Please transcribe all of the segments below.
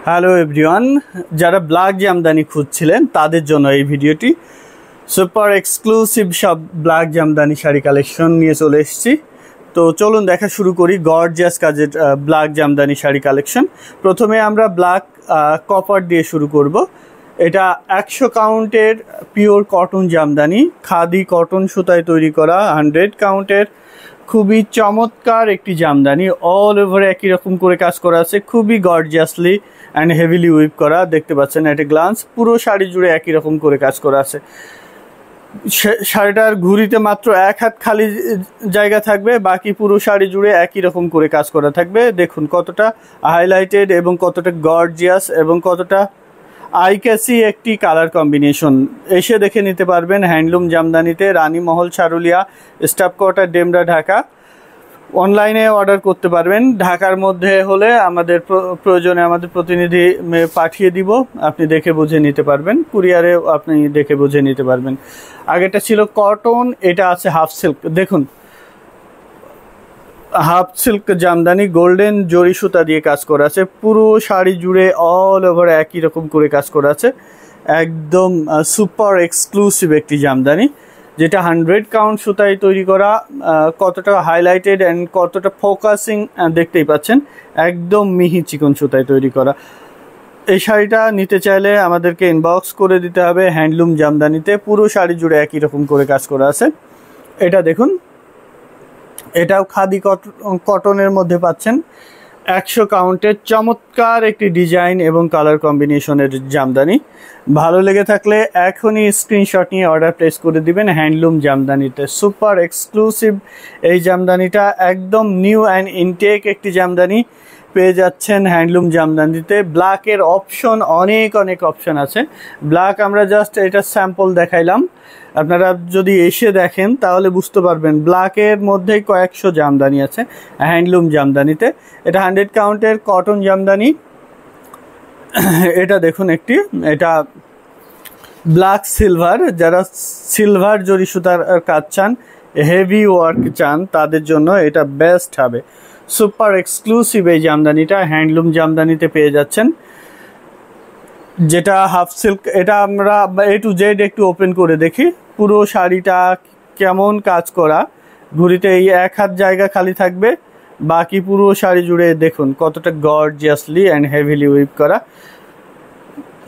Hello everyone, যারা black Jamdani খুঁজছিলেন তাদের জন্য এই ভিডিওটি। সুপার এক্সক্লুসিভ সব ব্ল্যাক জামদানি শাড়ি কালেকশন নিয়ে চলে এসেছি। তো চলুন দেখা শুরু করি গর্জিয়াস কাজের ব্ল্যাক জামদানি শাড়ি কালেকশন। প্রথমে আমরা ব্ল্যাক কপার দিয়ে শুরু করব। এটা 100 কাউন্টের pure cotton Jamdani, khadi cotton সুতায় তৈরি করা 100 কাউন্টের খুবই চমৎকার একটি জামদানি। অল ওভার একই রকম করে কাজ করা আছে, খুবই গর্জিয়াসলি অ্যান্ড হেভিলি উইপ করা। দেখতে পাচ্ছেন একটা গ্লান্স, পুরো শাড়ি জুড়ে একই রকম করে কাজ করা আছে। শাড়িটার ঘুড়িতে মাত্র এক হাত খালি জায়গা থাকবে, বাকি পুরো শাড়ি জুড়ে একই রকম করে কাজ করা থাকবে। দেখুন কতটা হাইলাইটেড এবং কতটা গর্জিয়াস এবং কতটা আইক্যাসি একটি কালার কম্বিনেশন। এসে দেখে নিতে পারবেন handloom জামদানিতে, রানীমহল, Charulia, staff quarter, Demra, Dhaka. অনলাইনে অর্ডার করতে পারবেন। ঢাকার মধ্যে হলে আমাদের প্রয়োজনে আমাদের প্রতিনিধি পাঠিয়ে দিব, আপনি দেখে বুঝে নিতে পারবেন। কুরিয়ারে আপনি দেখে বুঝে নিতে পারবেন। আগেটা ছিল কটন, এটা আছে হাফ সিল্ক। দেখুন হাফ সিল্ক জামদানি, গোল্ডেন জরি সুতা দিয়ে কাজ করা আছে, পুরো শাড়ি জুড়ে অল ওভার একই রকম করে কাজ করা আছে। একদম সুপার এক্সক্লুসিভ একটি জামদানি, যেটা 100 কাউন্ট সুতায় তৈরি করা। কতটা হাইলাইটেড অ্যান্ড কতটা ফোকাসিং দেখতেই পাচ্ছেন। একদম মিহি চিকন সুতায় তৈরি করা। এই শাড়িটা নিতে চাইলে আমাদেরকে ইনবক্স করে দিতে হবে হ্যান্ডলুম জামদানিতে। পুরো শাড়ি জুড়ে একই রকম করে কাজ করা আছে। এটা দেখুন, এটাও খাদি কটনের মধ্যে পাচ্ছেন। 100 কাউন্টের চমৎকার একটি ডিজাইন এবং কালার কম্বিনেশনের জামদানি। ভালো লেগে থাকলে এখনই স্ক্রিনশট নিয়ে অর্ডার প্লেস করে দিবেন হ্যান্ডলুম জামদানিতে। সুপার এক্সক্লুসিভ এই জামদানিটা, একদম নিউ অ্যান্ড ইনটেক একটি জামদানি পেয়ে যাচ্ছেন হ্যান্ডলুম জামদানিতে। ব্ল্যাকের অপশন অনেক অপশন আছে। ব্ল্যাক আমরা জাস্ট এটা স্যাম্পল দেখাইলাম, আপনারা যদি এসে দেখেন তাহলে বুঝতে পারবেন ব্ল্যাকের মধ্যেই কয়েকশো জামদানি আছে হ্যান্ডলুম জামদানিতে। এটা 100 কাউন্টের কটন জামদানি। এটা দেখুন এটা ব্ল্যাক সিলভার, যারা সিলভার জরি সুতার কাজ চান, হেভি ওয়ার্ক চান, তাদের জন্য এটা বেস্ট হবে। সুপার এক্সক্লুসিভ এই জামদানিটা হ্যান্ডলুম জামদানিতে পেয়ে যাচ্ছেন। যেটা হাফ সিল্ক, এটা আমরা A to Z একটু ওপেন করে দেখি। পুরো শাড়িটা কেমন কাজ করা, ঘুড়িতে এই এক হাত জায়গা খালি থাকবে, বাকি পুরো শাড়ি জুড়ে দেখুন কতটা গর্জিয়াসলি অ্যান্ড হেভিলি উইপ করা।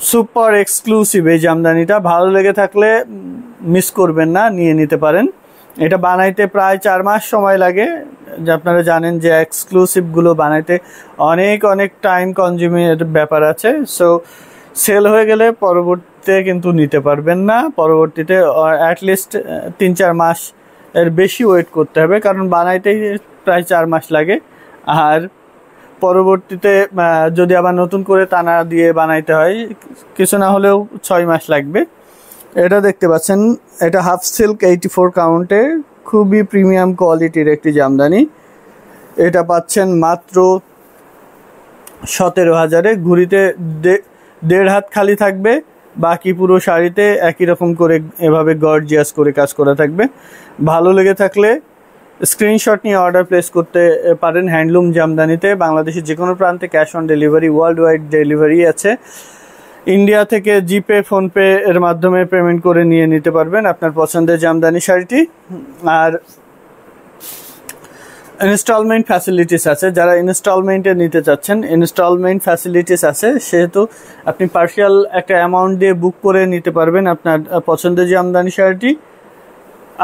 সুপার এক্সক্লুসিভ এই জামদানিটা। ভালো লেগে থাকলে মিস করবেন না, নিয়ে নিতে পারেন। এটা বানাইতে প্রায় 4 মাস সময় লাগে। যে আপনারা জানেন যে এক্সক্লুসিভগুলো বানাইতে অনেক টাইম কনজিউমিং ব্যাপার আছে। সো সেল হয়ে গেলে পরবর্তীতে কিন্তু নিতে পারবেন না। পরবর্তীতে অ্যাটলিস্ট 3-4 মাস এর বেশি ওয়েট করতে হবে, কারণ বানাইতেই প্রায় 4 মাস লাগে। আর পরবর্তীতে যদি আবার নতুন করে টানা দিয়ে বানাইতে হয়, কিছু না হলেও 6 মাস লাগবে। এটা দেখতে পাচ্ছেন, এটা হাফ সিল্ক 84 কাউন্টে, খুবই প্রিমিয়াম কোয়ালিটির একটি জামদানি। এটা পাচ্ছেন মাত্র 17,000-এ। ঘুড়িতে 1.5 হাত খালি থাকবে, বাকি পুরো শাড়িতে একই রকম করে এভাবে গর্জিয়াস করে কাজ করা থাকবে। ভালো লেগে থাকলে স্ক্রিনশট নিয়ে অর্ডার প্লেস করতে পারেন হ্যান্ডলুম জামদানিতে। বাংলাদেশের যে কোনো প্রান্তে cash on delivery, world wide delivery আছে। ইন্ডিয়া থেকে জিপে, ফোনপে এর মাধ্যমে পেমেন্ট করে নিয়ে নিতে পারবেন আপনার পছন্দের জামদানি শাড়িটি। আর ইনস্টলমেন্ট ফ্যাসিলিটিস আছে, যারা ইনস্টলমেন্টে নিতে চাচ্ছেন ইনস্টলমেন্ট ফ্যাসিলিটিস আছে, সেহেতু আপনি পার্শিয়াল একটা অ্যামাউন্ট দিয়ে বুক করে নিতে পারবেন আপনার পছন্দের জামদানি শাড়িটি।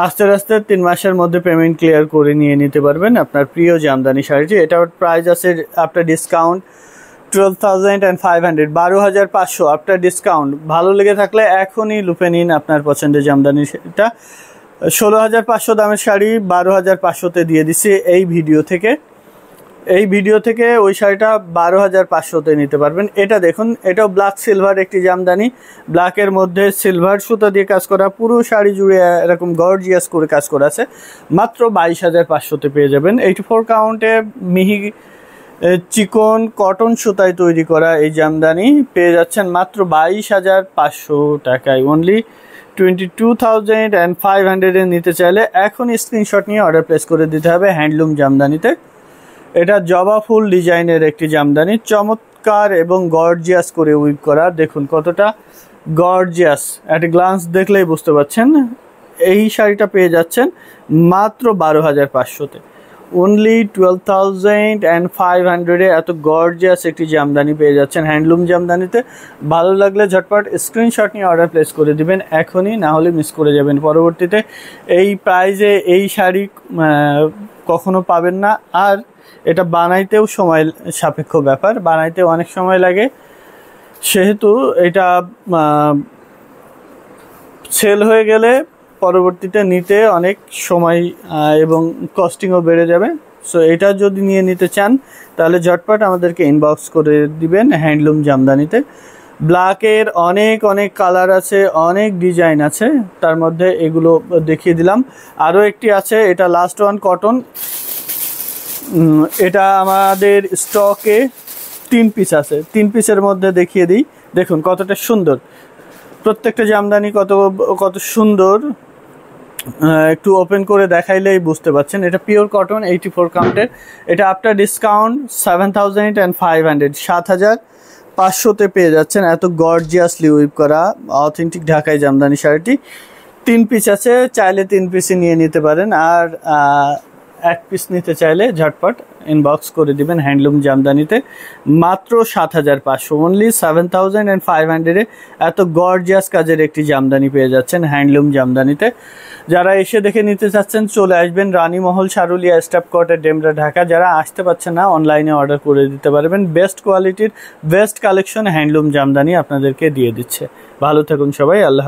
আস্তে 3 মাসের মধ্যে পেমেন্ট ক্লিয়ার করে নিয়ে নিতে পারবেন আপনার প্রিয় জামদানি শাড়িটি। এটার প্রাইস আছে আফটার ডিসকাউন্ট 12,500, 12,500 আফটার ডিসকাউন্ট। ভালো লেগে থাকলে এখনই লুপে নিন আপনার পছন্দের জামদানি। সেটা 16,500 দামের শাড়ি 12,500-তে দিয়ে দিচ্ছি এই ভিডিও থেকে ওই শাড়িটা 12,500-তে নিতে পারবেন। এটা দেখুন, এটাও ব্ল্যাক সিলভার একটি জামদানি। ব্ল্যাকের মধ্যে সিলভার সুতা দিয়ে কাজ করা, পুরো শাড়ি জুড়ে এরকম গর্জিয়াস করে কাজ করা আছে। মাত্র 22,500-তে পেয়ে যাবেন। 84 কাউন্টে মিহি চিকন কটন সুতায় তৈরি করা এই জামদানি পেয়ে যাচ্ছেন মাত্র 22,500 টাকায়। অনলি 22,500-এ নিতে চাইলে এখনই স্ক্রিনশট নিয়ে অর্ডার প্লেস করে দিতে হবে হ্যান্ডলুম জামদানিতে। এটা জবা ফুল ডিজাইনের একটি জামদানি, চমৎকার চমৎকার এবং গর্জিয়াস করে উইভ করা। দেখুন কতটা গর্জিয়াস, একটা গ্লান্স দেখলেই বুঝতে পারছেন। এই শাড়িটা পেয়ে যাচ্ছেন মাত্র 12,500-তে, অনলি 12,500-এ এত গর্জিয়াস একটি জামদানি পেয়ে যাচ্ছেন হ্যান্ডলুম জামদানিতে। ভালো লাগলে ঝটপট স্ক্রিনশট নিয়ে অর্ডার প্লেস করে দিবেন এখনই, না হলে মিস করে যাবেন পরবর্তীতে। এই প্রাইজে এই শাড়ি কখনো পাবেন না। আর এটা বানাইতেও সময় সাপেক্ষ ব্যাপার, বানাইতেও অনেক সময় লাগে, সেহেতু এটা সেল হয়ে গেলে পরবর্তীতে নিতে অনেক সময় এবং কস্টিংও বেড়ে যাবে। সো এটা যদি নিয়ে নিতে চান তাহলে ঝটপট আমাদেরকে ইনবক্স করে দিবেন হ্যান্ডলুম জামদানিতে। ব্ল্যাকের অনেক অনেক কালার আছে, অনেক ডিজাইন আছে, তার মধ্যে এগুলো দেখিয়ে দিলাম। আরও একটি আছে, এটা লাস্ট ওয়ান কটন, এটা আমাদের স্টকে 3 পিস আছে, 3 পিসের মধ্যে দেখিয়ে দিই। দেখুন কতটা সুন্দর, প্রত্যেকটা জামদানি কত সুন্দর, একটু ওপেন করে দেখাইলেই বুঝতে পারছেন। এটা পিওর কটন, 84 কাউন্টের। এটা আফটার ডিসকাউন্ট 7,500, 7,500-তে পেয়ে যাচ্ছেন। এত গর্জিয়াসলি উইভ করা অথেন্টিক ঢাকাই জামদানি শাড়িটি 3 পিস আছে, চাইলে 3 পিসই নিয়ে নিতে পারেন। আর 1 পিস নিতে চাইলে ঝটপট ইনবক্স করে দিবেন হ্যান্ডলুম জামদানিতে। মাত্র 7,500, অনলি 7,500-এ এত গর্জিয়াস কাজের একটি জামদানি পেয়ে যাচ্ছেন হ্যান্ডলুম জামদানিতে। যারা এসে দেখে নিতে চাচ্ছেন চলে আসবেন রানীমহল, সারুলিয়া, স্টাফ কোয়ার্টার, ডেমরা, ঢাকা। যারা আসতে পারছেন না অনলাইনে অর্ডার করে দিতে পারবেন। বেস্ট কোয়ালিটির বেস্ট কালেকশন হ্যান্ডলুম জামদানি আপনাদেরকে দিয়ে দিচ্ছে। ভালো থাকুন সবাই, আল্লাহ।